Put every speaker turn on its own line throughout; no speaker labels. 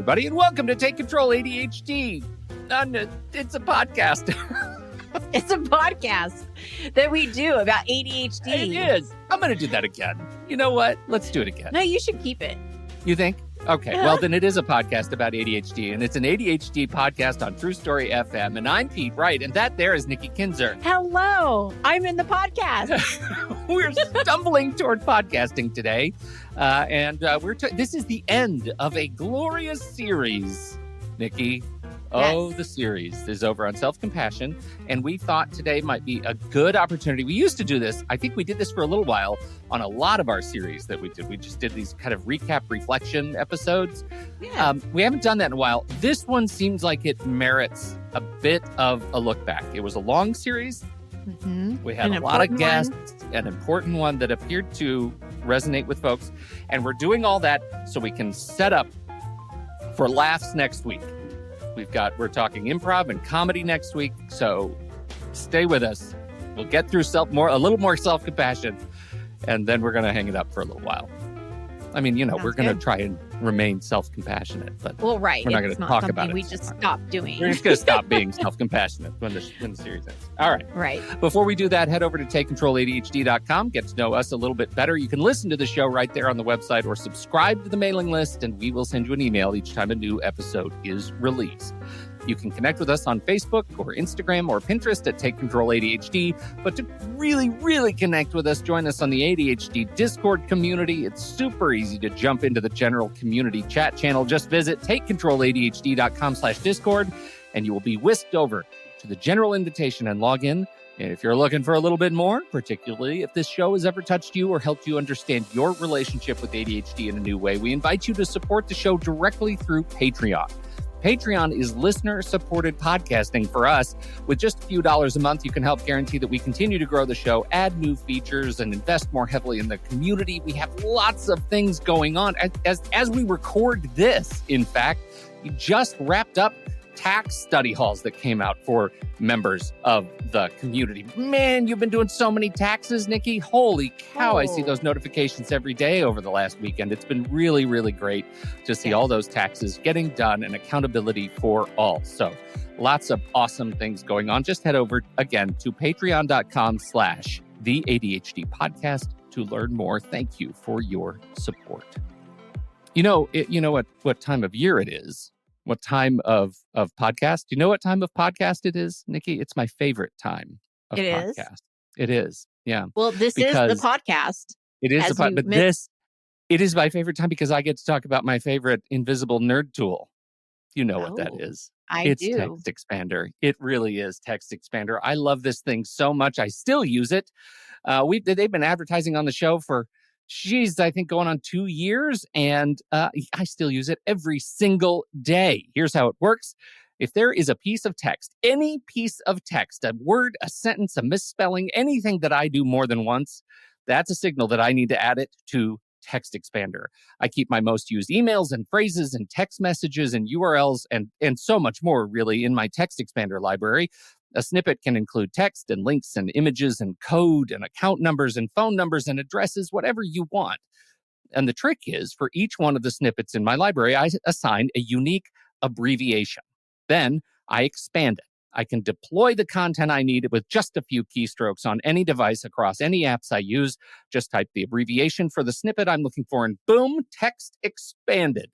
everybody, and welcome to Take Control ADHD. It's a podcast.
It's a podcast that we do about ADHD.
It is. I'm going to do that again. You know what? Let's do it again.
No, you should keep it.
You think? Okay, well, then it is a podcast about ADHD, and it's an ADHD podcast on True Story FM, and I'm Pete Wright, and that there is Nikki Kinzer.
Hello, I'm in the podcast.
We're stumbling toward podcasting today, and this is the end of a glorious series, Nikki. Oh,
Yes.
the series is over on self-compassion, and we thought today might be a good opportunity. We used to do this. I think we did this for a little while on a lot of our series that we did. We just did these kind of recap reflection episodes.
Yeah.
We haven't done that in a while. This one seems like it merits a bit of a look back. It was a long series.
Mhm.
We had
An
a lot of
important
guests, an important one that appeared to resonate with folks. And we're doing all that so we can set up for laughs next week. We're talking improv and comedy next week. So stay with us. We'll get through a little more self-compassion, and then we're going to hang it up for a little while. I mean,
Sounds
we're going to
good.
try and remain self-compassionate, but
Well, right.
We're not
It's
gonna talk
something
about it
we
so
just
much.
stopped doing.
we're just going to stop being self-compassionate when the series ends. All right.
Right.
Before we do that, head over to TakeControlADHD.com. Get to know us a little bit better. You can listen to the show right there on the website or subscribe to the mailing list, and we will send you an email each time a new episode is released. You can connect with us on Facebook or Instagram or Pinterest at Take Control ADHD. But to really, really connect with us, join us on the ADHD Discord community. It's super easy to jump into the general community chat channel. Just visit TakeControlADHD.com/Discord, and you will be whisked over to the general invitation and log in. And if you're looking for a little bit more, particularly if this show has ever touched you or helped you understand your relationship with ADHD in a new way, we invite you to support the show directly through Patreon. Patreon is listener-supported podcasting for us. With just a few dollars a month, you can help guarantee that we continue to grow the show, add new features, and invest more heavily in the community. We have lots of things going on. As we record this, in fact, we just wrapped up tax study halls that came out for members of the community. Man, you've been doing so many taxes, Nikki. Holy cow, I see
Oh.
those notifications every day over the last weekend. It's been really, really great to see
Yes.
all those taxes getting done and accountability for all. So lots of awesome things going on. Just head over again to patreon.com/the ADHD podcast to learn more. Thank you for your support. You know what time of year it is? What time of podcast? Do you know what time of podcast it is, Nikki? It's my favorite time of
It is?
podcast. It is. Yeah.
Well, this
Because
is the podcast.
It is
As
the
you
but it is my favorite time because I get to talk about my favorite invisible nerd tool. You know what that
Oh,
is.
I
It's
do.
Text Expander. It really is Text Expander. I love this thing so much. I still use it. They've been advertising on the show for, I think going on 2 years, and I still use it every single day. Here's how it works. If there is a piece of text, any piece of text, a word, a sentence, a misspelling, anything that I do more than once, that's a signal that I need to add it to Text Expander. I keep my most used emails and phrases and text messages and URLs and so much more really in my Text Expander library. A snippet can include text and links and images and code and account numbers and phone numbers and addresses, whatever you want. And the trick is, for each one of the snippets in my library, I assign a unique abbreviation. Then I expand it. I can deploy the content I need with just a few keystrokes on any device across any apps I use. Just type the abbreviation for the snippet I'm looking for, and boom, text expanded.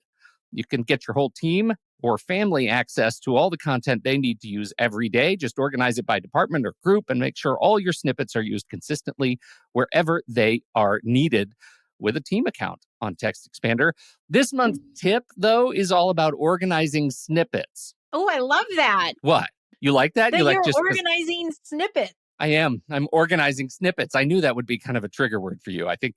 You can get your whole team or family access to all the content they need to use every day. Just organize it by department or group and make sure all your snippets are used consistently wherever they are needed with a team account on Text Expander. This month's tip, though, is all about organizing snippets.
Oh, I love that.
What? You like that?
That
You like
you're
just
organizing snippets.
I am. I'm organizing snippets. I knew that would be kind of a trigger word for you. I think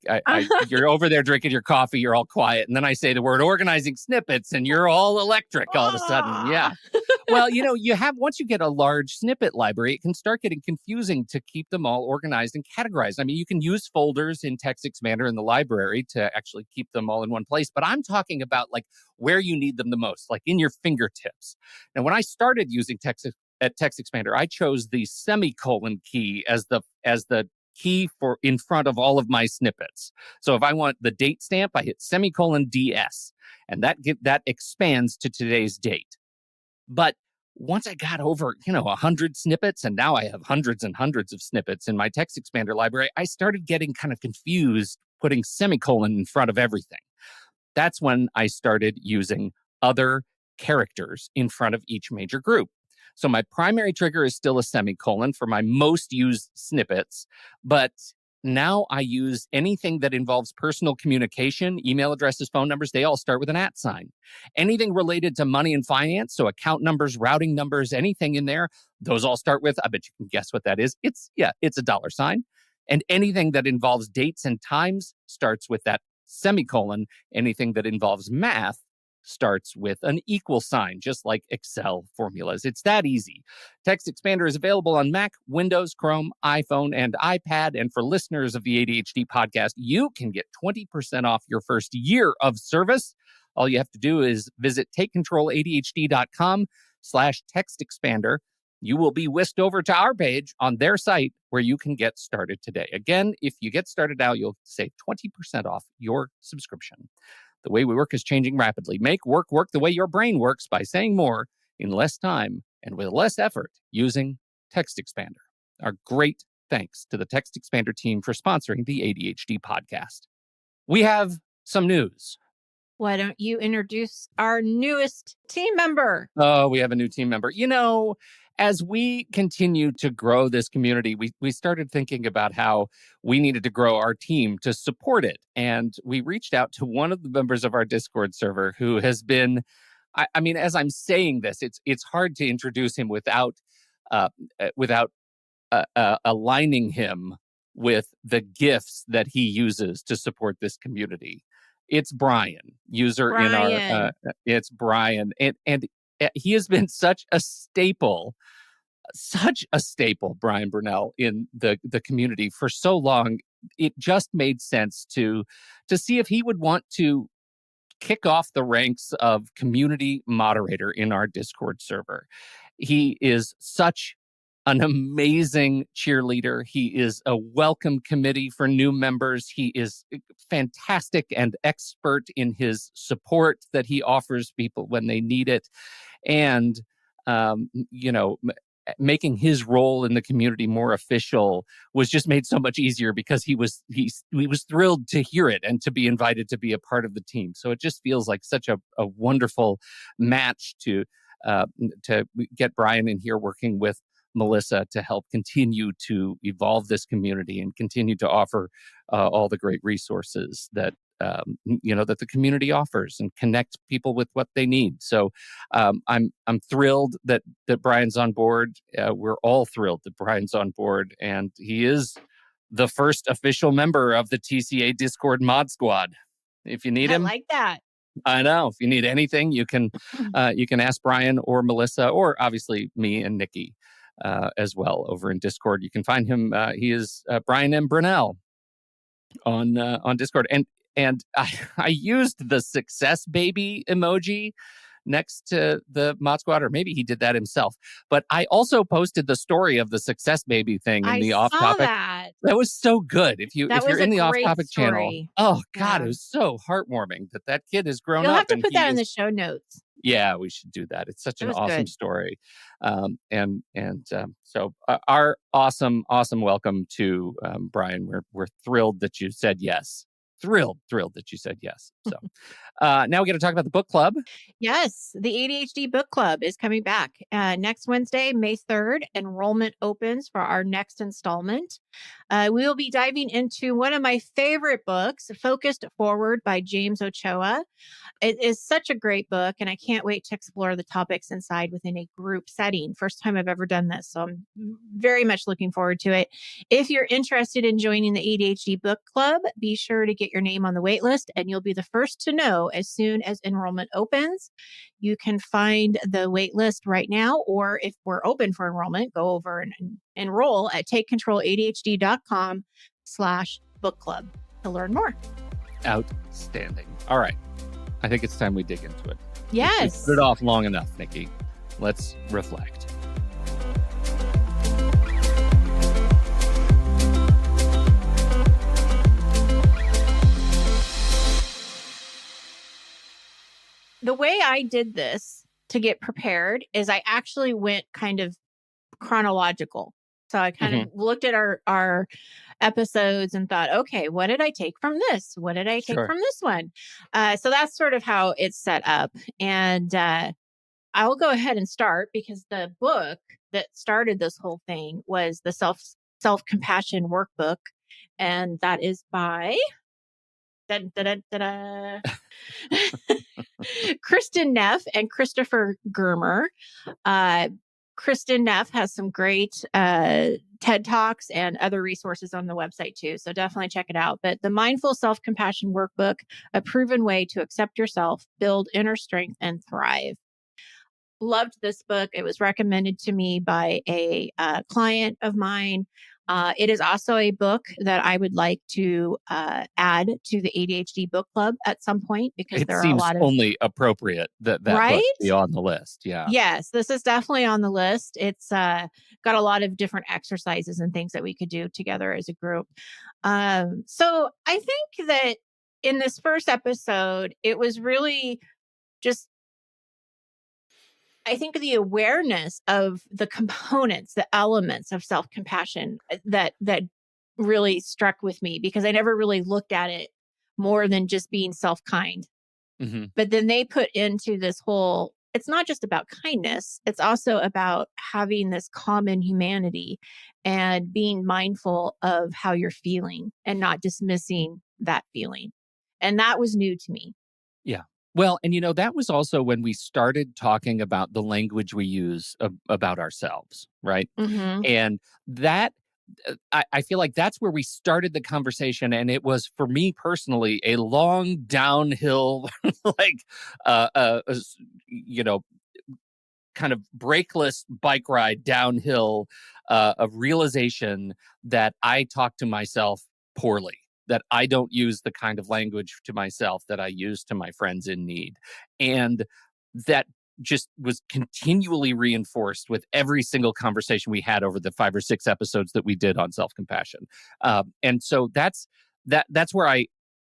you're over there drinking your coffee, you're all quiet, and then I say the word organizing snippets, and you're all electric all of a sudden. Yeah. Well, once you get a large snippet library, it can start getting confusing to keep them all organized and categorized. I mean, you can use folders in Text Expander in the library to actually keep them all in one place, but I'm talking about like where you need them the most, like in your fingertips. And when I started using Text Expander, I chose the semicolon key as the key for in front of all of my snippets. So if I want the date stamp, I hit semicolon DS. And that expands to today's date. But once I got over, 100 snippets, and now I have hundreds and hundreds of snippets in my text expander library, I started getting kind of confused putting semicolon in front of everything. That's when I started using other characters in front of each major group. So my primary trigger is still a semicolon for my most used snippets, but now I use anything that involves personal communication, email addresses, phone numbers, they all start with an @ sign. Anything related to money and finance, so account numbers, routing numbers, anything in there, those all start with, I bet you can guess what that is. It's a $. And anything that involves dates and times starts with that semicolon. Anything that involves math starts with an equal sign, just like Excel formulas. It's that easy. Text Expander is available on Mac, Windows, Chrome, iPhone, and iPad. And for listeners of the ADHD podcast, you can get 20% off your first year of service. All you have to do is visit takecontroladhd.com/textexpander. You will be whisked over to our page on their site where you can get started today. Again, if you get started now, you'll save 20% off your subscription. The way we work is changing rapidly. Make work the way your brain works by saying more in less time and with less effort using Text Expander. Our great thanks to the Text Expander team for sponsoring the ADHD podcast. We have some news.
Why don't you introduce our newest team member?
Oh, we have a new team member. As we continue to grow this community, we started thinking about how we needed to grow our team to support it. And we reached out to one of the members of our Discord server who has been, I mean, as I'm saying this, it's hard to introduce him without aligning him with the gifts that he uses to support this community. It's Brian, it's Brian. And he has been such a staple, Brian Brunell, in the community for so long. It just made sense to see if he would want to kick off the ranks of community moderator in our Discord server. He is such an amazing cheerleader. He is a welcome committee for new members. He is fantastic and expert in his support that he offers people when they need it. And, making his role in the community more official was just made so much easier because he was thrilled to hear it and to be invited to be a part of the team. So it just feels like such a wonderful match to get Brian in here working with Melissa to help continue to evolve this community and continue to offer all the great resources that that the community offers and connect people with what they need. So I'm thrilled that Brian's on board. We're all thrilled that Brian's on board, and he is the first official member of the TCA Discord Mod Squad. If you need him,
I like that.
I know. If you need anything, you can ask Brian or Melissa, or obviously me and Nikki as well over in Discord. You can find him. He is Brian M. Brunell on Discord, and I used the success baby emoji next to the Mod Squad, or maybe he did that himself. But I also posted the story of the success baby thing in the off topic.
That
was so good. If you're in the off topic channel, oh God, It was so heartwarming that kid has grown up.
You'll have to put that in the show notes.
Yeah, we should do that. It's such an awesome story. So our awesome welcome to Brian. We're thrilled that you said yes. Thrilled that you said yes. So now we got to talk about the book club.
Yes, the ADHD book club is coming back next Wednesday, May 3rd. Enrollment opens for our next installment. We will be diving into one of my favorite books, Focused Forward by James Ochoa. It is such a great book, and I can't wait to explore the topics inside within a group setting. First time I've ever done this, so I'm very much looking forward to it. If you're interested in joining the ADHD book club, be sure to get your name on the wait list, and you'll be the first to know as soon as enrollment opens. You can find the wait list right now, or if we're open for enrollment, go over and enroll at takecontroladhd.com/book club to learn more.
Outstanding. All right. I think it's time we dig into it.
Yes.
We've put it off long enough, Nikki. Let's reflect.
the way I did this to get prepared is I actually went kind of chronological. So I kind of looked at our episodes and thought, okay, what did I take from this? What did I take
Sure.
from this one? So that's sort of how it's set up. And I'll go ahead and start because the book that started this whole thing was the self-compassion workbook. And that is by dun, dun, dun, dun, dun. Kristen Neff and Christopher Germer. Kristen Neff has some great TED Talks and other resources on the website too. So definitely check it out. But the Mindful Self-Compassion Workbook, a proven way to accept yourself, build inner strength, and thrive. Loved this book. It was recommended to me by a client of mine. It is also a book that I would like to add to the ADHD book club at some point because
It
there are a
seems
lot of
only appropriate that
right.
book be on the list. Yeah.
Yes, this is definitely on the list. It's got a lot of different exercises and things that we could do together as a group. So I think that in this first episode, it was really just I think the awareness of the components, the elements of self-compassion that really struck with me because I never really looked at it more than just being self-kind.
hmm
But then they put into this whole it's not just about kindness, it's also about having this common humanity and being mindful of how you're feeling and not dismissing that feeling. And that was new to me.
Yeah. Well, and that was also when we started talking about the language we use about ourselves, right?
Mhm.
And that I feel like that's where we started the conversation, and it was for me personally a long downhill, like, you know, kind of brakeless bike ride downhill of realization that I talk to myself poorly, that I don't use the kind of language to myself that I use to my friends in need. And that just was continually reinforced with every single conversation we had over the 5 or 6 episodes that we did on self-compassion. And so that's where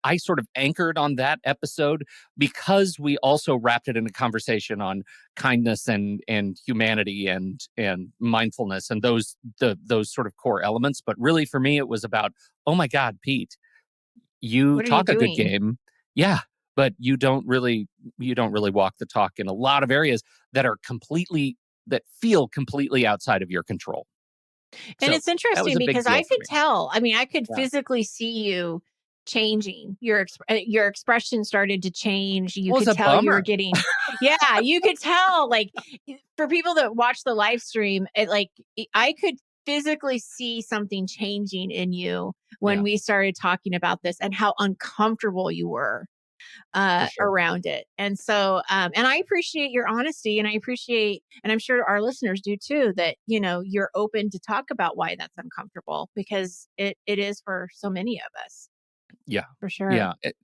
I sort of anchored on that episode because we also wrapped it in a conversation on kindness and humanity and mindfulness and those sort of core elements. But really for me it was about, oh my God, Pete, you
What are you
talk a good
doing?
game. Yeah. But you don't really walk the talk in a lot of areas that feel completely outside of your control.
And
So
it's
that was
interesting
a big
because
deal
I
for
could
me.
tell. I mean, I could
Yeah.
physically see you changing. Your expression started to change. You
Well, it's
could
a
tell you were
bummer.
getting yeah, you could tell like for people that watch the live stream, I could physically see something changing in you when
Yeah,
we started talking about this and how uncomfortable you were
for sure.
around it. And so, and I appreciate your honesty and I appreciate, and I'm sure our listeners do too, that, you're open to talk about why that's uncomfortable because it is for so many of us,
Yeah.
for sure.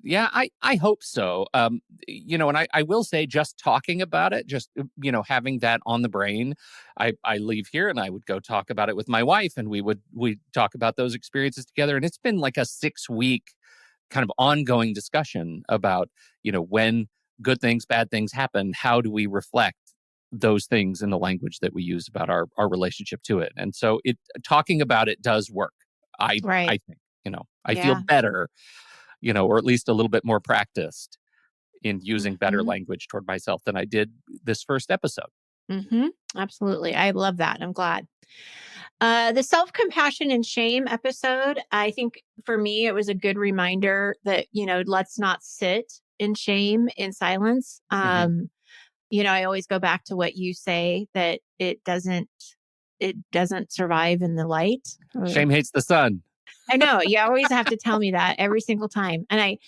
Yeah, I hope so. And I will say just talking about it, just having that on the brain, I leave here and I would go talk about it with my wife and we talk about those experiences together. And it's been like a 6 week kind of ongoing discussion about, when good things, bad things happen, how do we reflect those things in the language that we use about our relationship to it. And so talking about it does work. I
Right.
think, I feel
Yeah.
better, or at least a little bit more practiced in using better
Hmm.
language toward myself than I did this first episode.
Hmm. Absolutely. I love that. I'm glad. The self compassion and shame episode, I think for me, it was a good reminder that, let's not sit in shame in silence.
Mhm.
I always go back to what you say that it doesn't survive in the light.
Shame hates the sun,
I know you always have to tell me that every single time. And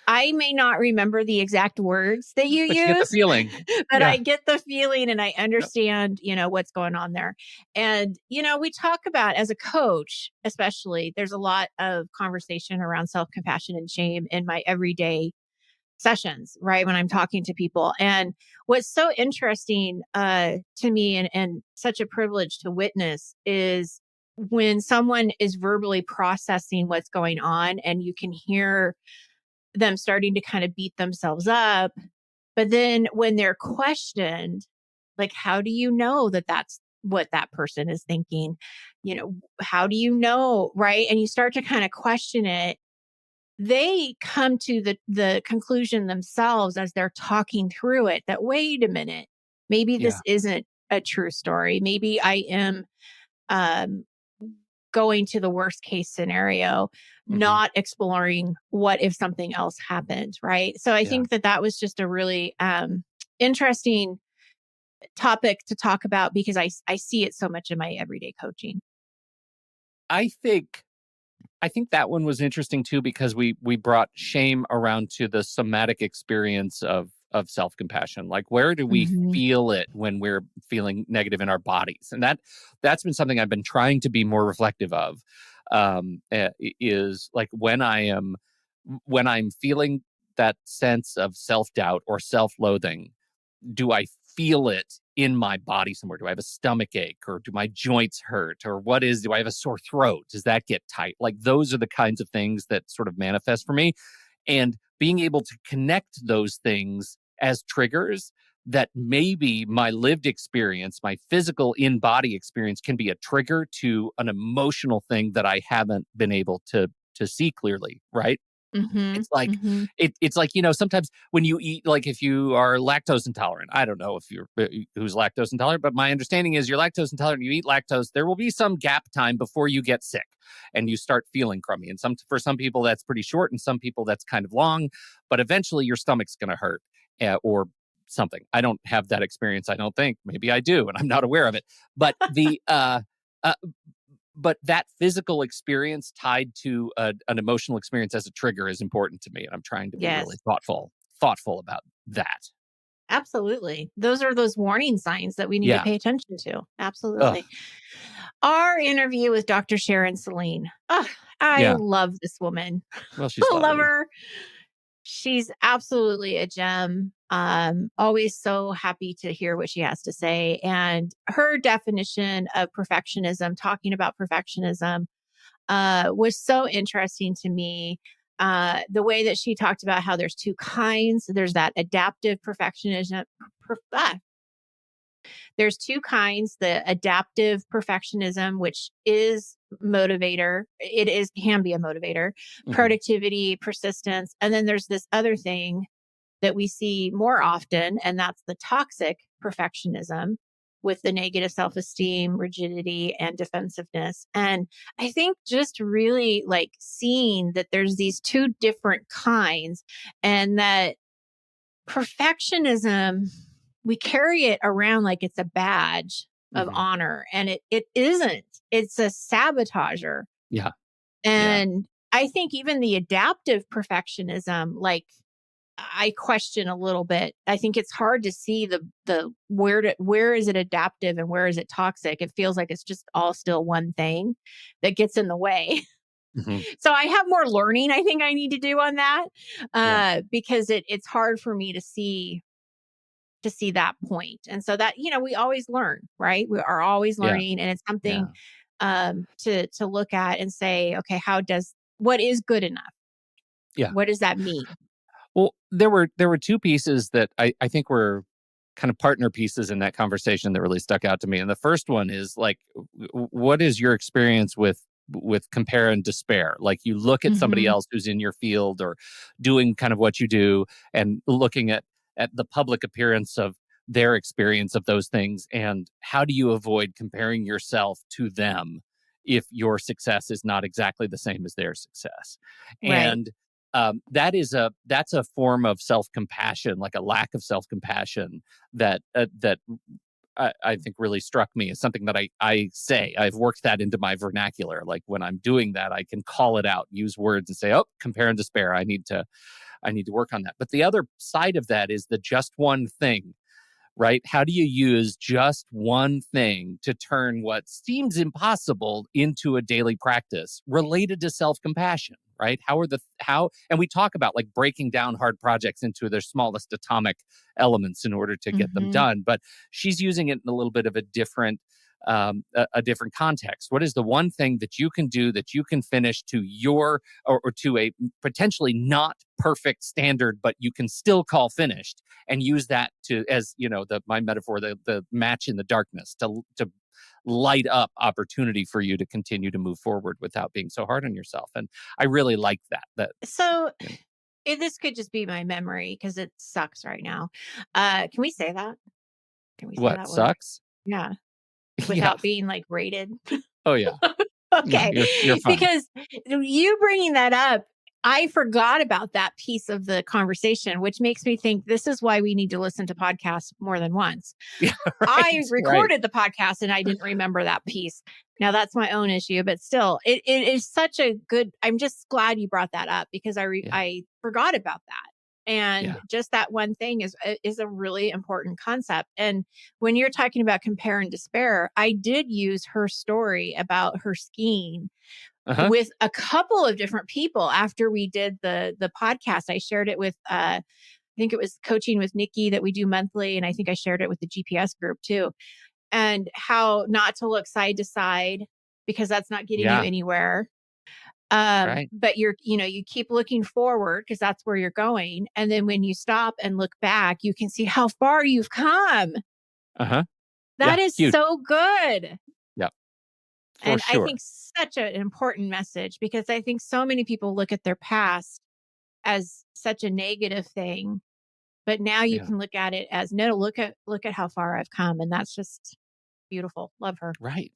I may not remember the exact words that you
but you get the
use,
feeling.
but I
Yeah.
get the feeling and I
Yep.
understand, what's going on there. And, we talk about as a coach, especially, there's a lot of conversation around self-compassion and shame in my everyday sessions, right? When I'm talking to people. And what's so interesting to me and such a privilege to witness is when someone is verbally processing what's going on and you can hear them starting to kind of beat themselves up But then when they're questioned, like, how do you know that that's what that person is thinking? How do you know? Right. And you start to kind of question it. They come to the conclusion themselves as they're talking through it that, wait a minute, maybe
Yeah.
this isn't a true story. Maybe I am um, going to the worst case scenario,
Hmm.
not exploring what if something else happened. Right. So I
Yeah.
think that that was just a really interesting topic to talk about because I see it so much in my everyday coaching.
I think I think that one was interesting too because we brought shame around to the somatic experience of self-compassion. Like where do we
Hmm.
feel it when we're feeling negative in our bodies? And that's been something I've been trying to be more reflective of. Is like when I'm feeling that sense of self-doubt or self-loathing, do I feel it in my body somewhere? Do I have a stomach ache or do my joints hurt or do I have a sore throat? Does that get tight? Like those are the kinds of things that sort of manifest for me. And being able to connect those things as triggers that maybe my lived experience, my physical in body experience can be a trigger to an emotional thing that I haven't been able to see clearly, right?
Hmm.
It's like
Hmm.
it's like, sometimes when you eat, like if you are lactose intolerant, I don't know if you're who's lactose intolerant, but my understanding is you're lactose intolerant, you eat lactose, there will be some gap time before you get sick and you start feeling crummy. And for some people that's pretty short and some people that's kind of long, but eventually your stomach's going to hurt or something. I don't have that experience, I don't think. Maybe I do and I'm not aware of it. But uh but that physical experience tied to an emotional experience as a trigger is important to me, and I'm trying to be really
Yes,
thoughtful about that.
absolutely. Those are those warning signs that we need to
Yeah.
pay attention to.
Ugh.
Absolutely. Our interview with Dr. Sharon Celine. I
Yeah.
love this woman.
Well, she's
I love
lovely.
her. She's absolutely a gem. Always so happy to hear what she has to say. And her definition of perfectionism, talking about perfectionism, was so interesting to me. The way that she talked about how there's two kinds. There's that adaptive perfectionism. There's two kinds: the adaptive perfectionism, which is motivator. Can be a motivator,
Mhm.
productivity, persistence, and then there's this other thing that we see more often, and that's the toxic perfectionism with the negative self esteem, rigidity, and defensiveness. And I think just really like seeing that there's these two different kinds and that perfectionism, we carry it around like it's a badge of
Mhm.
honor, and it isn't. It's a sabotager.
Yeah. Yeah.
And I think even the adaptive perfectionism, like I question a little bit. I think it's hard to see the where is it adaptive and where is it toxic? It feels like it's just all still one thing that gets in the way.
Mhm.
So I have more learning I think I need to do on that,
Yeah.
because it's hard for me to see that point. And so that, we always learn, right? We are always
Yeah.
learning, and it's something
Yeah.
to look at and say, okay, what is good enough?
Yeah.
What does that mean?
Well, there were two pieces that I think were kind of partner pieces in that conversation that really stuck out to me. And the first one is like, what is your experience with compare and despair? Like you look at somebody
Hmm.
else who's in your field or doing kind of what you do, and looking at the public appearance of their experience of those things, and how do you avoid comparing yourself to them if your success is not exactly the same as their success?
Right.
And that's a form of self compassion, like a lack of self compassion that I think really struck me as something that I say I've worked that into my vernacular. Like when I'm doing that, I can call it out, use words, and say, "Oh, compare and despair. I need to work on that." But the other side of that is the just one thing, right? How do you use just one thing to turn what seems impossible into a daily practice related to self compassion, right? And we talk about like breaking down hard projects into their smallest atomic elements in order to get them
Hmm.
done. But she's using it in a little bit of a different a different context? What is the one thing that you can do that you can finish to your or to a potentially not perfect standard, but you can still call finished, and use that to, as my metaphor, the match in the darkness, to light up opportunity for you to continue to move forward without being so hard on yourself. And I really like that.
So
you know,
this could just be my memory because it sucks right now. Can we say that? Can we say
what
that word?
sucks?
Yeah,
Yeah.
without being like rated.
Oh yeah. No,
Okay.
you're fine.
Because you bringing that up, I forgot about that piece of the conversation, which makes me think this is why we need to listen to podcasts more than once.
Yeah,
I
right.
recorded the podcast and I didn't remember that piece. Now that's my own issue, but still, it is such a good. I'm just glad you brought that up because
Yeah.
I forgot about that. And
Yeah.
just that one thing is a really important concept. And when you're talking about compare and despair, I did use her story about her skiing
Uh-huh.
with a couple of different people after we did the podcast. I shared it with I think it was Coaching with Nikki that we do monthly, and I think I shared it with the GPS group too. And how not to look side to side because that's not getting you
Yeah.
anywhere.
Right.
But you keep looking forward because that's where you're going. And then when you stop and look back, you can see how far you've come.
Uh-huh. Yeah.
That is
Huge.
so good.
Yeah. For
And I
sure.
think such an important message because I think so many people look at their past as such a negative thing, but now you
Yeah.
can look at it as no, look at how far I've come. And that's just beautiful. Love her.
Right.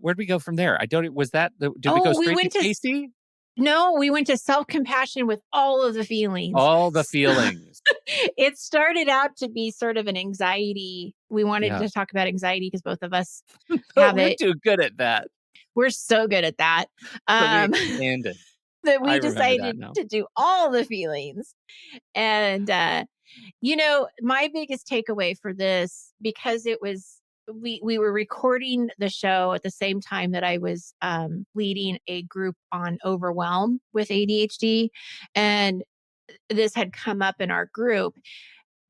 Where'd we go from there? I don't. Was that did we go
Oh, we
straight to
went to
Casey?
no, we went to self-compassion with all of the feelings.
All the feelings.
It started out to be sort of an anxiety. We wanted
Yeah.
to talk about anxiety because both of us
Oh,
have
we're
it.
too good at that.
We're so good at that.
So we
Um,
expanded.
that
I
we
remember that
decided
now.
to do all the feelings. And my biggest takeaway for this, because it was we were recording the show at the same time that I was leading a group on overwhelm with ADHD, and this had come up in our group.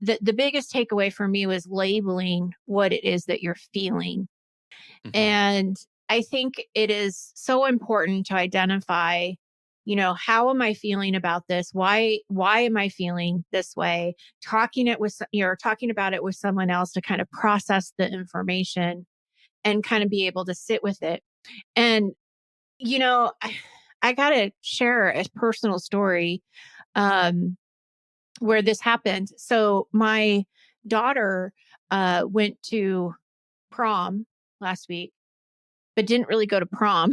The biggest takeaway for me was labeling what it is that you're feeling.
Mhm.
And I think it is so important to identify, how am I feeling about this? Why am I feeling this way? Talking about it with someone else to kind of process the information and kind of be able to sit with it. And I got to share a personal story um where this happened. So my daughter went to prom last week but didn't really go to prom.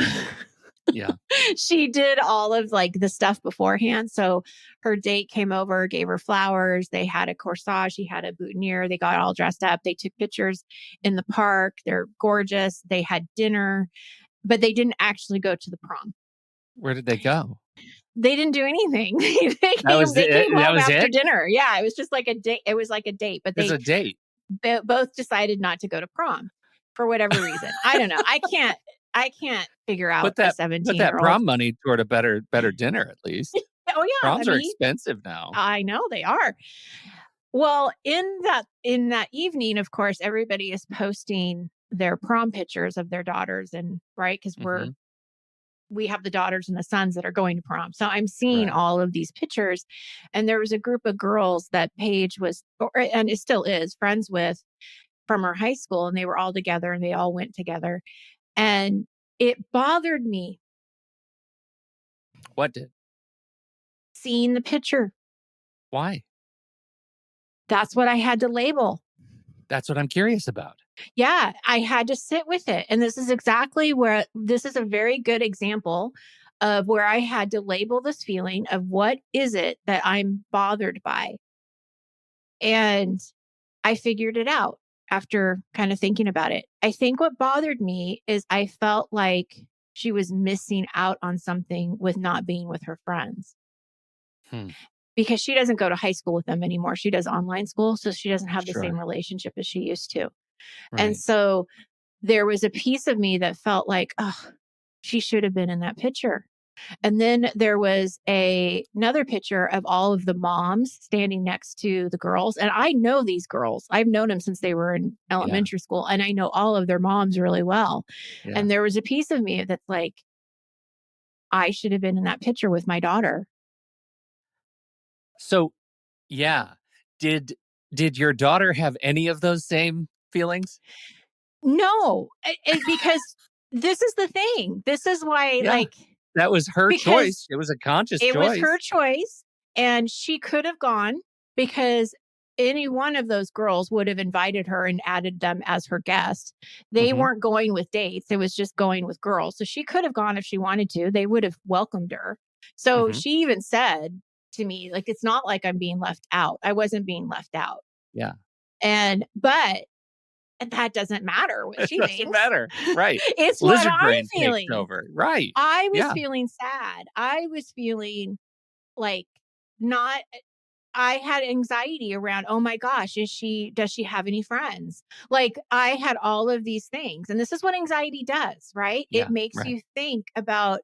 Yeah.
She did all of like the stuff beforehand. So her date came over, gave her flowers. They had a corsage. She had a boutonniere. They got all dressed up. They took pictures in the park. They're gorgeous. They had dinner, but they didn't actually go to the prom.
Where did they go?
They didn't do anything.
That was
They
it.
came
That
home
was
after
it.
dinner. Yeah, it was just like a date. It was like a date, but
It was
they
a date.
both decided not to go to prom for whatever reason. I don't know. I can't figure out
Put
a
that put that
17-year-old.
prom money toward a better dinner at least.
Oh yeah, I
Proms are
mean,
expensive now.
I know they are. Well, in that evening, of course, everybody is posting their prom pictures of their daughters and right because
Mhm.
we have the daughters and the sons that are going to prom. So I'm seeing
Right.
all of these pictures and there was a group of girls that Paige was and it still is friends with from her high school and they were all together and they all went together. And it bothered me
What did?
seeing the picture.
Why?
That's what I had to label.
That's what I'm curious about.
Yeah, I had to sit with it. And this is exactly where this is a very good example of where I had to label this feeling of what is it that I'm bothered by. And I figured it out after kind of thinking about it. I think what bothered me is I felt like she was missing out on something with not being with her friends
Hmm.
because she doesn't go to high school with them anymore. She does online school. So she doesn't have the same
Sure.
relationship as she used to. And
Right.
so there was a piece of me that felt like, oh, she should have been in that picture. And then there was another picture of all of the moms standing next to the girls. And I know these girls. I've known them since they were in
Yeah.
elementary school, and I know all of their moms really well.
Yeah.
And there was a piece of me that's like, I should have been in that picture with my daughter.
So, yeah. Did your daughter have any of those same feelings?
No, because this is the thing. This is why,
Yeah.
like,
That was her
because
choice. It was a conscious
it was her
choice.
choice, and she could have gone because any one of those girls would have invited her and added them as her guest. They
Mhm.
weren't going with dates, it was just going with girls. So she could have gone if she wanted to. They would have welcomed her. So
Mhm.
she even said to me, like, it's not like I'm being left out. I wasn't being left out.
Yeah.
But that doesn't matter what
It
she
doesn't
thinks.
matter. Right.
It's what
Lizard
I'm
brain takes
feeling.
over. Right.
I was
Yeah.
feeling sad. I was feeling like not I had anxiety around, oh my gosh, does she have any friends? Like, I had all of these things. And this is what anxiety does, right? It
Yeah.
makes
Right.
you think about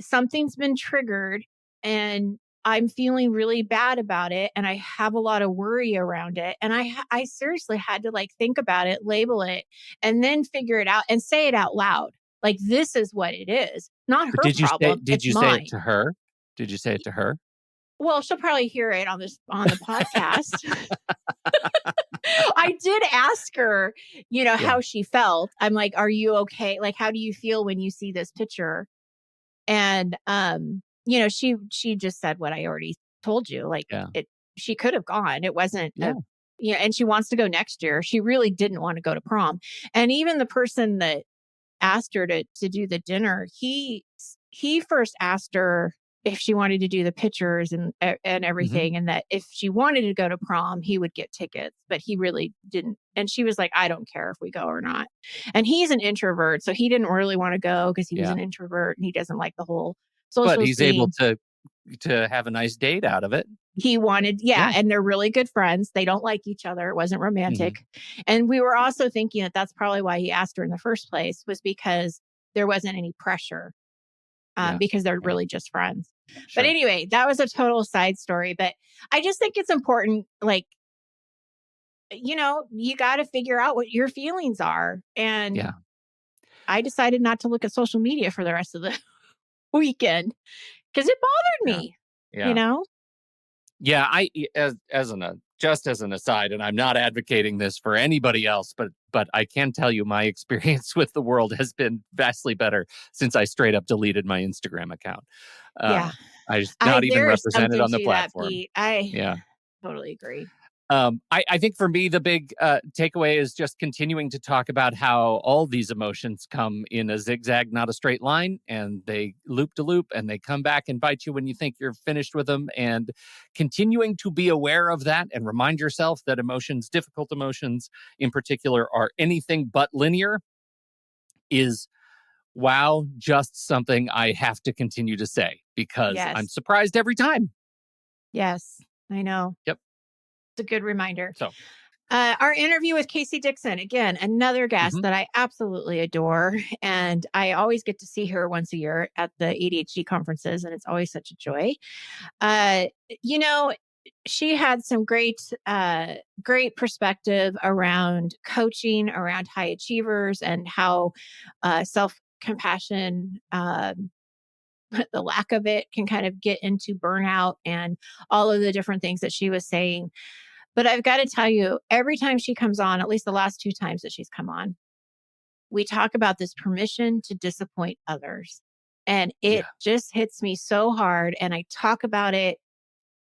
something's been triggered, and I'm feeling really bad about it, and I have a lot of worry around it, and I seriously had to, like, think about it, label it, and then figure it out and say it out loud. Like, this is what it is. Not
But
her problem,
did
it's
you say it
mine.
to her? Did you say it to her?
Well, she'll probably hear it on the podcast. I did ask her,
Yeah.
how she felt. I'm like, "Are you okay? Like, how do you feel when you see this picture?" And, she just said what I already told you. Like,
Yeah.
she could have gone. It wasn't
Yeah.
and she wants to go next year. She really didn't want to go to prom. And even the person that asked her to do the dinner, he first asked her if she wanted to do the pictures and
Mhm.
everything, and that if she wanted to go to prom, he would get tickets, but he really didn't. And she was like, I don't care if we go or not. And he's an introvert, so he didn't really want to go because he was
Yeah.
an introvert and he doesn't like the whole
But
social
he's able
scene.
to have a nice date out of it.
He wanted, yeah,
Yeah.
and they're really good friends. They don't like each other. It wasn't
Mhm.
romantic. And we were also thinking that that's probably why he asked her in the first place, was because there wasn't any pressure,
Yeah.
because they're
Right.
really just friends. But
Sure.
anyway, that was a total side story. But I just think it's important, like, you got to figure out what your feelings are. And
Yeah.
I decided not to look at social media for the rest of the weekend because it bothered
Yeah.
me, you
Yeah.
know?
Yeah, just as an aside, and I'm not advocating this for anybody else, but I can tell you my experience with the world has been vastly better since I straight up deleted my Instagram account.
Yeah.
Uh, I just not even
There is
represented
something
on the
to that,
platform.
Pete. I
Yeah.
totally agree.
I think for me, the big takeaway is just continuing to talk about how all these emotions come in a zigzag, not a straight line, and they loop to loop, and they come back and bite you when you think you're finished with them. And continuing to be aware of that and remind yourself that emotions, difficult emotions in particular, are anything but linear is, wow, just something I have to continue to say because I'm
Yes.
surprised every time.
Yes. I know.
Yep.
It's a good reminder.
So,
Our interview with Casey Dixon, again, another guest
mhm.
that I absolutely adore. And I always get to see her once a year at the ADHD conferences, and it's always such a joy. Uh, you know, she had some great perspective around coaching, around high achievers, and how self compassion, the lack of it, can kind of get into burnout and all of the different things that she was saying. But I've got to tell you, every time she comes on, at least the last two times that she's come on, we talk about this permission to disappoint others. And it
Yeah.
just hits me so hard. And I talk about it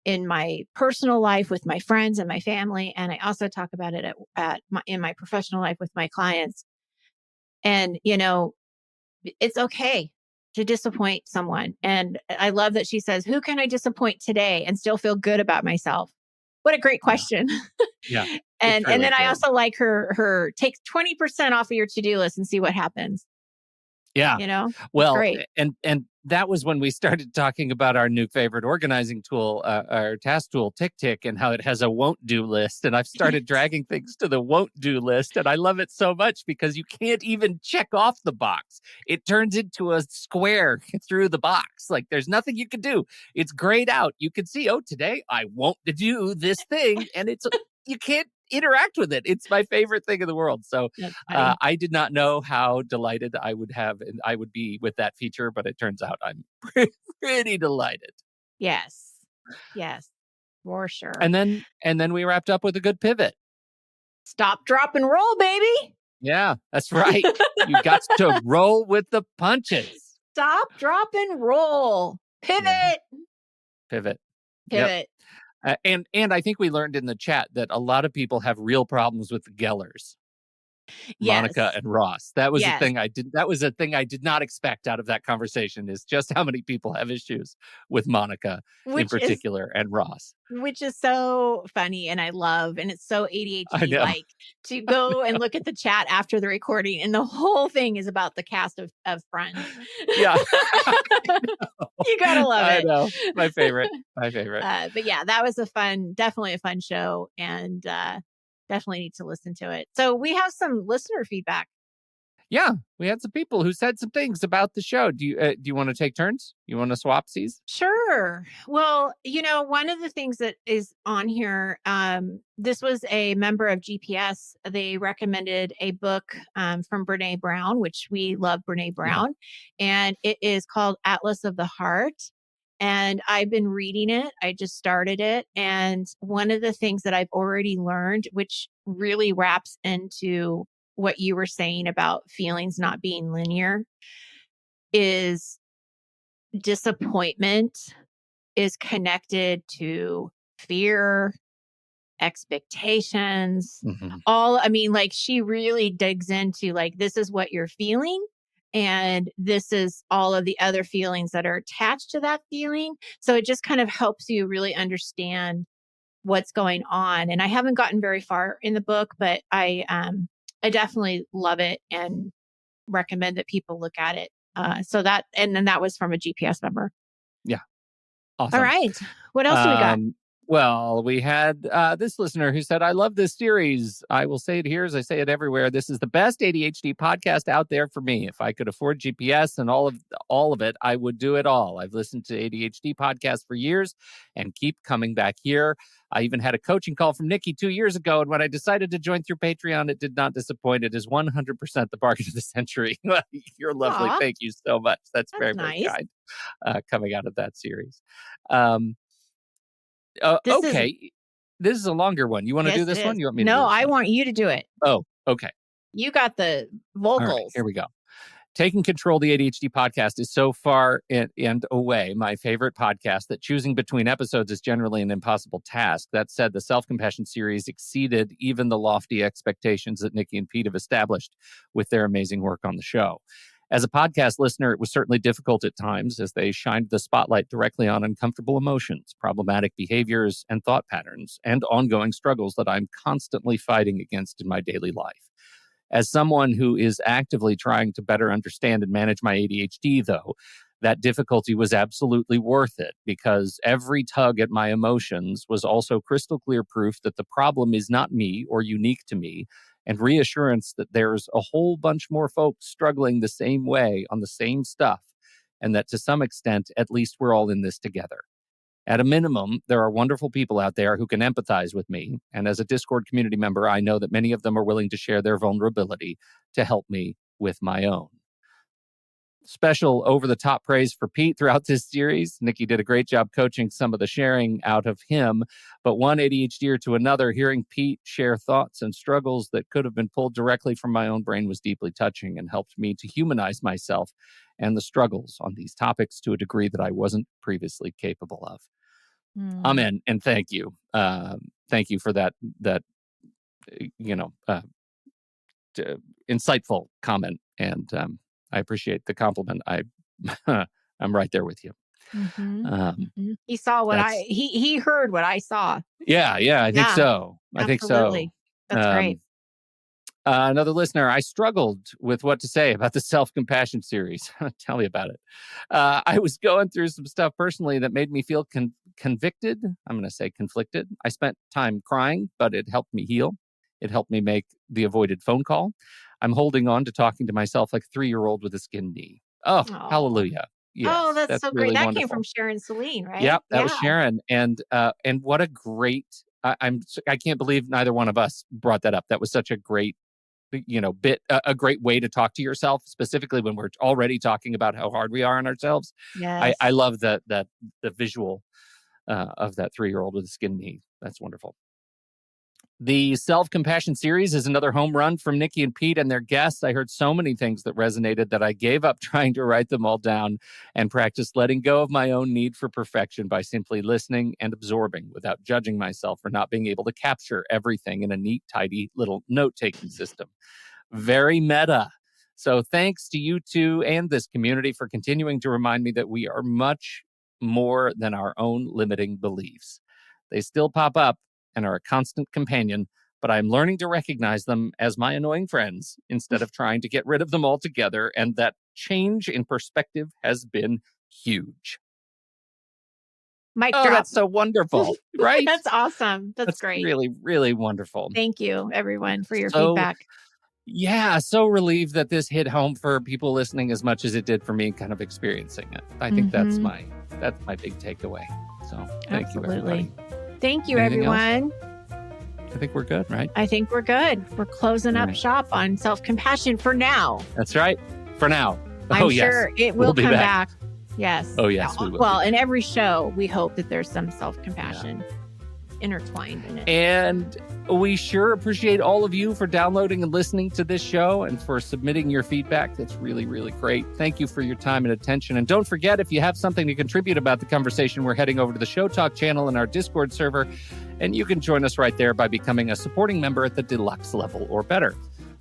in my personal life with my friends and my family. And I also talk about it in my professional life with my clients. And, it's okay to disappoint someone. And I love that she says, who can I disappoint today and still feel good about myself? What a great
Yeah.
question.
Yeah. It's
And
really
then I
good.
also like her take 20% off of your to-do list and see what happens.
Yeah.
It's
Well,
great.
and that was when we started talking about our new favorite organizing tool, our task tool, Tick, and how it has a won't do list. And I've started dragging things to the won't do list. And I love it so much because you can't even check off the box. It turns into a square through the box. Like there's nothing you can do. It's grayed out. You can see, oh, today I won't do this thing. And you can't interact with it. It's my favorite thing in the world. So
That's funny.
I did not know how delighted I would be with that feature, but it turns out I'm pretty delighted.
Yes. Yes, for sure.
And then we wrapped up with a good pivot.
Stop, drop, and roll, baby.
Yeah, that's right. You got to roll with the punches.
Stop, drop, and roll. Pivot.
Yeah. Pivot.
Pivot.
Yep. And I think we learned in the chat that a lot of people have real problems with the Gellers. Monica
Yes.
and Ross. That was
Yes.
the thing that was a thing I did not expect out of that conversation, is just how many people have issues with Monica in particular and Ross.
Which is so funny and I love, and it's so
I know.
ADHD-like to go and look at the chat after the recording, and the whole thing is about the cast of Friends.
Yeah.
You gotta love
I
it.
know. My favorite. My favorite.
But yeah, that was definitely a fun show, and definitely need to listen to it. So we have some listener feedback.
Yeah, we had some people who said some things about the show. Do you want to take turns? You want to swapsies?
Sure. Well, one of the things that is on here, this was a member of GPS. They recommended a book from Brene Brown, which we love Brene Brown, and it is called Atlas of the Heart. And I've been reading it. I just started it. And one of the things that I've already learned, which really wraps into what you were saying about feelings not being linear, is disappointment is connected to fear, expectations, she really digs into this is what you're feeling. And this is all of the other feelings that are attached to that feeling. So it just kind of helps you really understand what's going on. And I haven't gotten very far in the book, but I definitely love it and recommend that people look at it. And then that was from a GPS member.
Yeah. Awesome.
All right. What else do we got?
Well, we had this listener who said, I love this series. I will say it here as I say it everywhere. This is the best ADHD podcast out there for me. If I could afford GPS and all of it, I would do it all. I've listened to ADHD podcasts for years and keep coming back here. I even had a coaching call from Nikki 2 years ago. And when I decided to join through Patreon, it did not disappoint. It is 100% the bargain of the century. You're lovely.
Aww.
Thank you so much. That's very,
nice.
very kind coming out of that series. This is a longer one. You want to do this one? You want me to do this
I
one?
want you to do it.
Oh, okay.
You got the vocals.
All right, here we go. Taking Control, the ADHD podcast, is so far and away my favorite podcast that choosing between episodes is generally an impossible task. That said, the Self-Compassion series exceeded even the lofty expectations that Nikki and Pete have established with their amazing work on the show. As a podcast listener, it was certainly difficult at times as they shined the spotlight directly on uncomfortable emotions, problematic behaviors and thought patterns, and ongoing struggles that I'm constantly fighting against in my daily life. As someone who is actively trying to better understand and manage my ADHD, though, that difficulty was absolutely worth it, because every tug at my emotions was also crystal clear proof that the problem is not me or unique to me, and reassurance that there's a whole bunch more folks struggling the same way on the same stuff, and that to some extent, at least we're all in this together. At a minimum, there are wonderful people out there who can empathize with me, and as a Discord community member, I know that many of them are willing to share their vulnerability to help me with my own. Special over-the-top praise for Pete throughout this series. Nikki did a great job coaching some of the sharing out of him, but one ADHDer to another, hearing Pete share thoughts and struggles that could have been pulled directly from my own brain was deeply touching and helped me to humanize myself and the struggles on these topics to a degree that I wasn't previously capable of. Amen, and thank you. Thank you for that insightful comment, and I appreciate the compliment. I'm right there with you.
He saw what he heard what I saw.
Yeah, I think so. I think so.
That's great.
Another listener, I struggled with what to say about the self-compassion series. Tell me about it. I was going through some stuff personally that made me feel convicted. I'm going to say conflicted. I spent time crying, but it helped me heal. It helped me make the avoided phone call. I'm holding on to talking to myself like a 3-year-old with a skinned knee. Oh,
Oh,
hallelujah.
oh,
Yes,
that's
that's
so great.
really
That came
wonderful.
from Sharon Celine, right?
Yep, that was Sharon, and what a great. I can't believe neither one of us brought that up. That was such a great, a great way to talk to yourself, specifically when we're already talking about how hard we are on ourselves.
Yes.
I love the visual of that 3-year-old with a skin knee. That's wonderful. The self-compassion series is another home run from Nikki and Pete and their guests. I heard so many things that resonated that I gave up trying to write them all down and practiced letting go of my own need for perfection by simply listening and absorbing without judging myself for not being able to capture everything in a neat, tidy little note-taking system. Very meta. So thanks to you two and this community for continuing to remind me that we are much more than our own limiting beliefs. They still pop up and are a constant companion, but I'm learning to recognize them as my annoying friends instead of trying to get rid of them altogether. And that change in perspective has been huge.
Mic
Oh,
drop.
that's so wonderful, right?
That's awesome. That's great.
Really, really wonderful.
Thank you, everyone, for your feedback.
Yeah, so relieved that this hit home for people listening as much as it did for me kind of experiencing it. I think that's my big takeaway. So thank you, everybody.
Thank you,
Anything
everyone.
I think we're good, right?
I think we're good. We're closing up shop on self-compassion for now.
That's right. For now.
I'm sure it will come back. Yes.
Oh, yes, we will.
Well, in every show, we hope that there's some self-compassion intertwined in it.
And we sure appreciate all of you for downloading and listening to this show and for submitting your feedback. That's really, really great. Thank you for your time and attention. And don't forget, if you have something to contribute about the conversation, we're heading over to the Show Talk channel in our Discord server, and you can join us right there by becoming a supporting member at the deluxe level or better.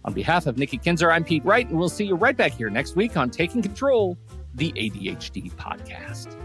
On behalf of Nikki Kinzer, I'm Pete Wright, and we'll see you right back here next week on Taking Control, the ADHD podcast.